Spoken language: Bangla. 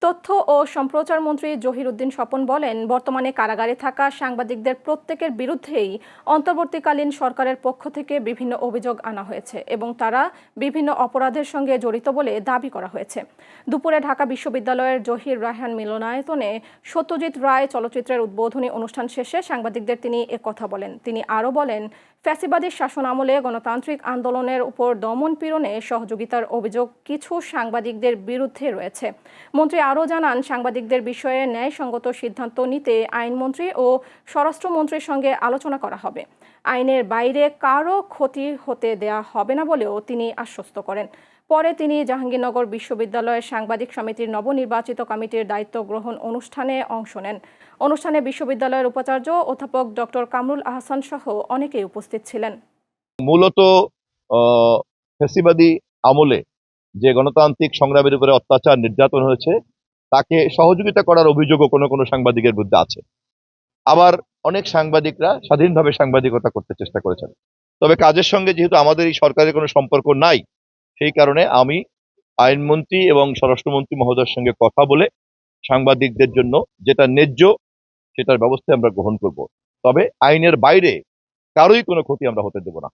তথ্য ও সম্প্রচার মন্ত্রী জহির উদ্দিন স্বপন বলেন, বর্তমানে কারাগারে থাকা সাংবাদিকদের প্রত্যেকের বিরুদ্ধেই অন্তর্বর্তীকালীন সরকারের পক্ষ থেকে বিভিন্ন অভিযোগ আনা হয়েছে এবং তারা বিভিন্ন অপরাধের সঙ্গে জড়িত বলে দাবি করা হয়েছে। দুপুরে ঢাকা বিশ্ববিদ্যালয়ের জহির রায়হান মিলনায়তনে সত্যজিৎ রায় চলচ্চিত্রের উদ্বোধনী অনুষ্ঠান শেষে সাংবাদিকদের তিনি একথা বলেন। তিনি আরও বলেন, ফ্যাসিবাদী শাসন আমলে গণতান্ত্রিক আন্দোলনের উপর দমন পীড়নে সহযোগিতার অভিযোগ কিছু সাংবাদিকদের বিরুদ্ধে রয়েছে। মন্ত্রী আরও জানান, সাংবাদিকদের বিষয়ে ন্যায়সঙ্গত সিদ্ধান্ত নিতে আইনমন্ত্রী ও স্বরাষ্ট্রমন্ত্রীর সঙ্গে আলোচনা করা হবে। আইনের বাইরে কারও ক্ষতি হতে দেয়া হবে না বলেও তিনি আশ্বস্ত করেন। পরে তিনি জাহাঙ্গীরনগর বিশ্ববিদ্যালয়ের সাংবাদিক সমিতির নবনির্বাচিত কমিটির দায়িত্ব গ্রহণ অনুষ্ঠানে অংশ নেন। অনুষ্ঠানে বিশ্ববিদ্যালয়ের উপাচার্য অধ্যাপক ডক্টর কামরুল আহসান সহ অনেকেই উপস্থিত ছিলেন। মূলত ফ্যাসিবাদী আমলে যে গণতান্ত্রিক সংগ্রামের উপরে অত্যাচার নির্যাতন হয়েছে তাকে সহযোগিতা করার অভিযোগও কোনো কোনো সাংবাদিকের বিরুদ্ধে আছে। আবার অনেক সাংবাদিকরা স্বাধীনভাবে সাংবাদিকতা করতে চেষ্টা করেছেন। তবে কাজের সঙ্গে যেহেতু আমাদের এই সরকারের কোনো সম্পর্ক নাই, সেই কারণে আমি আইনমন্ত্রী এবং স্বরাষ্ট্রমন্ত্রী মহোদয়ের সঙ্গে কথা বলে সাংবাদিকদের জন্য যেটা ন্যায্য সেটার ব্যবস্থা আমরা গ্রহণ করব। তবে আইনের বাইরে কারোই কোনো ক্ষতি আমরা হতে দেব না।